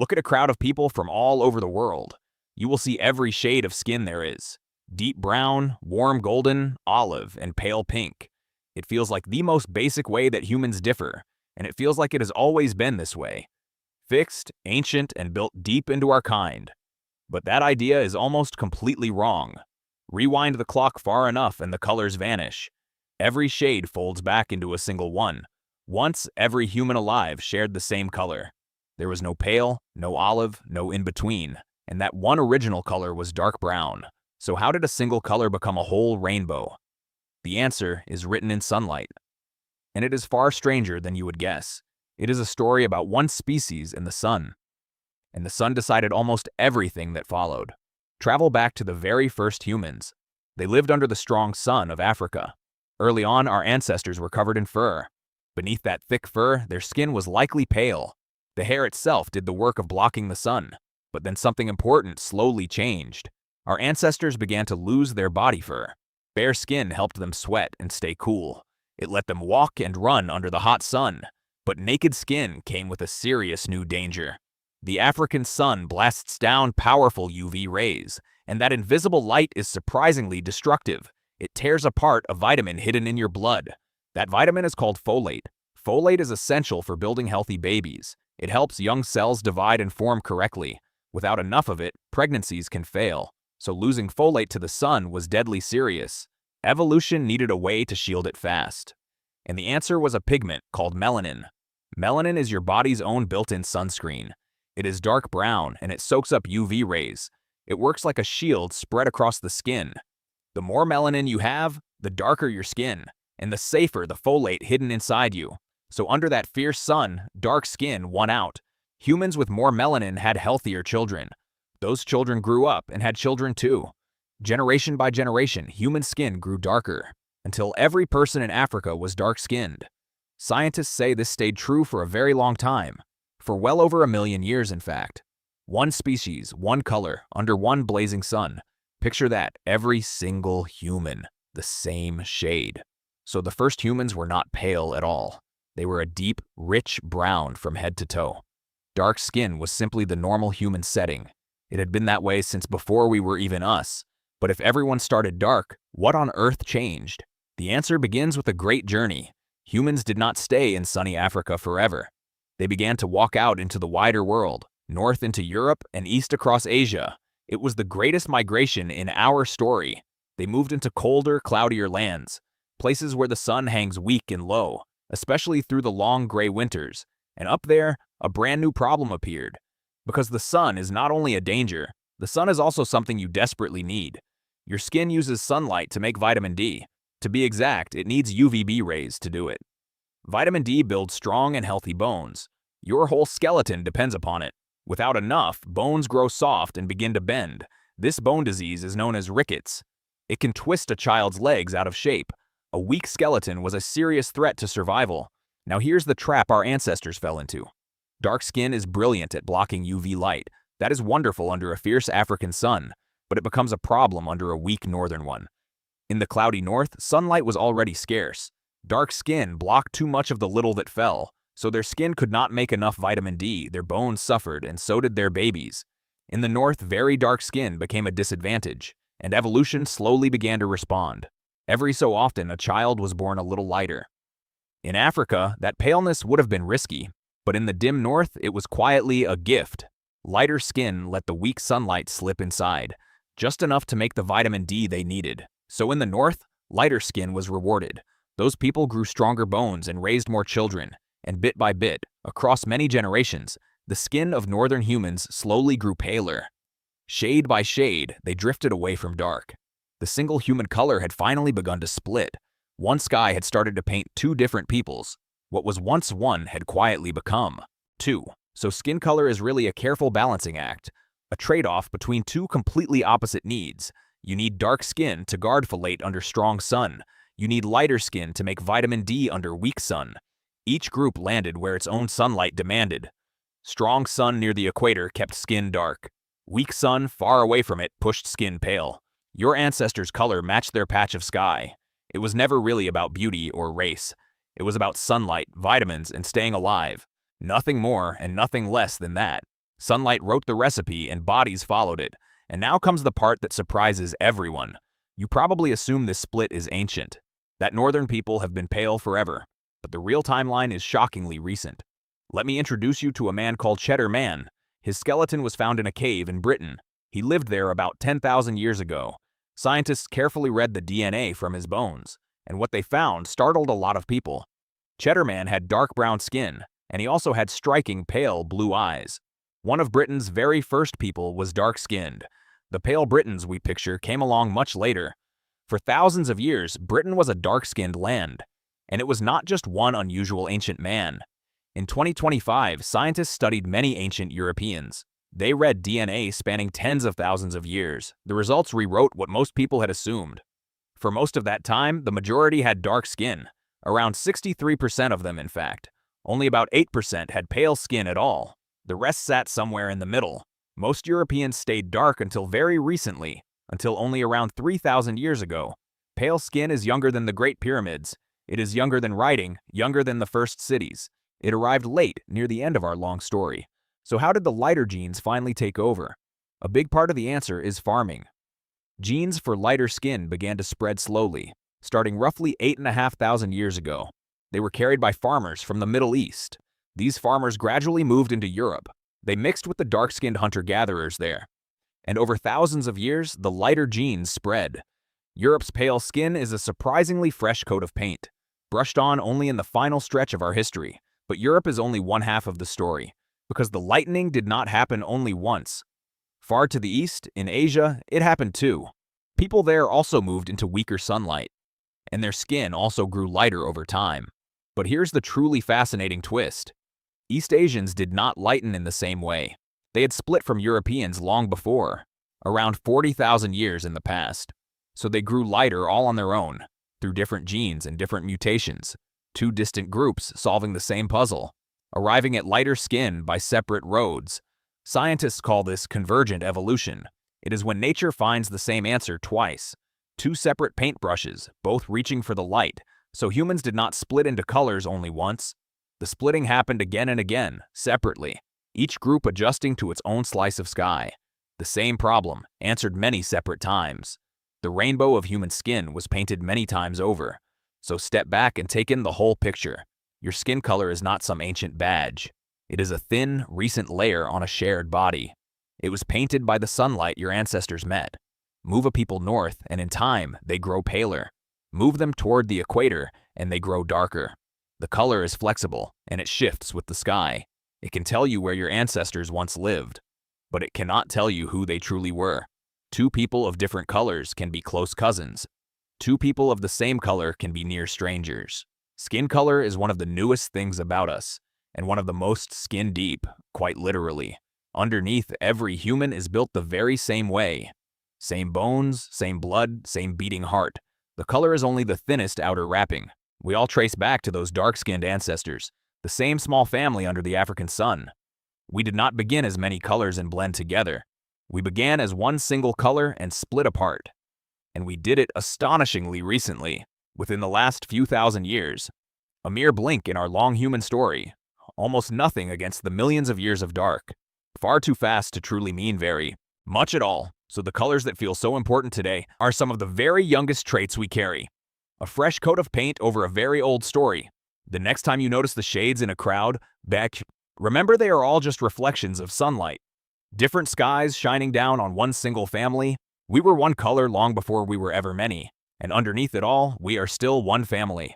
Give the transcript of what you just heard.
Look at a crowd of people from all over the world. You will see every shade of skin there is. Deep brown, warm golden, olive, and pale pink. It feels like the most basic way that humans differ, and it feels like it has always been this way. Fixed, ancient, and built deep into our kind. But that idea is almost completely wrong. Rewind the clock far enough and the colors vanish. Every shade folds back into a single one. Once, every human alive shared the same color. There was no pale, no olive, no in-between, and that one original color was dark brown. So how did a single color become a whole rainbow? The answer is written in sunlight. And it is far stranger than you would guess. It is a story about one species in the sun. And the sun decided almost everything that followed. Travel back to the very first humans. They lived under the strong sun of Africa. Early on, our ancestors were covered in fur. Beneath that thick fur, their skin was likely pale. The hair itself did the work of blocking the sun. But then something important slowly changed. Our ancestors began to lose their body fur. Bare skin helped them sweat and stay cool. It let them walk and run under the hot sun. But naked skin came with a serious new danger. The African sun blasts down powerful UV rays, and that invisible light is surprisingly destructive. It tears apart a vitamin hidden in your blood. That vitamin is called folate. Folate is essential for building healthy babies. It helps young cells divide and form correctly. Without enough of it, pregnancies can fail. So losing folate to the sun was deadly serious. Evolution needed a way to shield it fast. And the answer was a pigment called melanin. Melanin is your body's own built-in sunscreen. It is dark brown and it soaks up UV rays. It works like a shield spread across the skin. The more melanin you have, the darker your skin, and the safer the folate hidden inside you. So under that fierce sun, dark skin won out. Humans with more melanin had healthier children. Those children grew up and had children too. Generation by generation, human skin grew darker, until every person in Africa was dark-skinned. Scientists say this stayed true for a very long time. For well over 1 million years, in fact. One species, one color, under one blazing sun. Picture that, every single human, the same shade. So the first humans were not pale at all. They were a deep, rich brown from head to toe. Dark skin was simply the normal human setting. It had been that way since before we were even us. But if everyone started dark, what on earth changed? The answer begins with a great journey. Humans did not stay in sunny Africa forever. They began to walk out into the wider world, north into Europe and east across Asia. It was the greatest migration in our story. They moved into colder, cloudier lands, places where the sun hangs weak and low, especially through the long gray winters. And up there, a brand new problem appeared. Because the sun is not only a danger, the sun is also something you desperately need. Your skin uses sunlight to make vitamin D. To be exact, it needs UVB rays to do it. Vitamin D builds strong and healthy bones. Your whole skeleton depends upon it. Without enough, bones grow soft and begin to bend. This bone disease is known as rickets. It can twist a child's legs out of shape. A weak skeleton was a serious threat to survival. Now here's the trap our ancestors fell into. Dark skin is brilliant at blocking UV light. That is wonderful under a fierce African sun, but it becomes a problem under a weak northern one. In the cloudy north, sunlight was already scarce. Dark skin blocked too much of the little that fell, so their skin could not make enough vitamin D, their bones suffered, and so did their babies. In the north, very dark skin became a disadvantage, and evolution slowly began to respond. Every so often, a child was born a little lighter. In Africa, that paleness would have been risky, but in the dim north, it was quietly a gift. Lighter skin let the weak sunlight slip inside, just enough to make the vitamin D they needed. So in the north, lighter skin was rewarded. Those people grew stronger bones and raised more children, and bit by bit, across many generations, the skin of northern humans slowly grew paler. Shade by shade, they drifted away from dark. The single human color had finally begun to split. One sky had started to paint two different peoples. What was once one had quietly become two. So skin color is really a careful balancing act, a trade-off between two completely opposite needs. You need dark skin to guard folate under strong sun. You need lighter skin to make vitamin D under weak sun. Each group landed where its own sunlight demanded. Strong sun near the equator kept skin dark. Weak sun far away from it pushed skin pale. Your ancestors' color matched their patch of sky. It was never really about beauty or race. It was about sunlight, vitamins, and staying alive. Nothing more and nothing less than that. Sunlight wrote the recipe and bodies followed it. And now comes the part that surprises everyone. You probably assume this split is ancient, that northern people have been pale forever, but the real timeline is shockingly recent. Let me introduce you to a man called Cheddar Man. His skeleton was found in a cave in Britain. He lived there about 10,000 years ago. Scientists carefully read the DNA from his bones, and what they found startled a lot of people. Cheddar Man had dark brown skin, and he also had striking pale blue eyes. One of Britain's very first people was dark-skinned. The pale Britons we picture came along much later. For thousands of years, Britain was a dark-skinned land, and it was not just one unusual ancient man. In 2025, scientists studied many ancient Europeans. They read DNA spanning tens of thousands of years. The results rewrote what most people had assumed. For most of that time, the majority had dark skin, around 63% of them in fact. Only about 8% had pale skin at all. The rest sat somewhere in the middle. Most Europeans stayed dark until very recently, until only around 3,000 years ago. Pale skin is younger than the Great Pyramids. It is younger than writing, younger than the first cities. It arrived late, near the end of our long story. So how did the lighter genes finally take over? A big part of the answer is farming. Genes for lighter skin began to spread slowly, starting roughly 8,500 years ago. They were carried by farmers from the Middle East. These farmers gradually moved into Europe. They mixed with the dark-skinned hunter-gatherers there. And over thousands of years, the lighter genes spread. Europe's pale skin is a surprisingly fresh coat of paint, brushed on only in the final stretch of our history. But Europe is only one half of the story, because the lightening did not happen only once. Far to the east, in Asia, it happened too. People there also moved into weaker sunlight, and their skin also grew lighter over time. But here's the truly fascinating twist. East Asians did not lighten in the same way. They had split from Europeans long before, around 40,000 years in the past. So they grew lighter all on their own, through different genes and different mutations. Two distant groups solving the same puzzle, arriving at lighter skin by separate roads. Scientists call this convergent evolution. It is when nature finds the same answer twice. Two separate paintbrushes, both reaching for the light, so humans did not split into colors only once. The splitting happened again and again, separately, each group adjusting to its own slice of sky. The same problem, answered many separate times. The rainbow of human skin was painted many times over. So step back and take in the whole picture. Your skin color is not some ancient badge. It is a thin, recent layer on a shared body. It was painted by the sunlight your ancestors met. Move a people north, and in time, they grow paler. Move them toward the equator, and they grow darker. The color is flexible, and it shifts with the sky. It can tell you where your ancestors once lived, but it cannot tell you who they truly were. Two people of different colors can be close cousins. Two people of the same color can be near strangers. Skin color is one of the newest things about us, and one of the most skin deep, quite literally. Underneath, every human is built the very same way. Same bones, same blood, same beating heart. The color is only the thinnest outer wrapping. We all trace back to those dark-skinned ancestors, the same small family under the African sun. We did not begin as many colors and blend together. We began as one single color and split apart. And we did it astonishingly recently, within the last few thousand years. A mere blink in our long human story, almost nothing against the millions of years of dark. Far too fast to truly mean very much at all, so the colors that feel so important today are some of the very youngest traits we carry. A fresh coat of paint over a very old story. The next time you notice the shades in a crowd, remember they are all just reflections of sunlight. Different skies shining down on one single family. We were one color long before we were ever many, and underneath it all, we are still one family.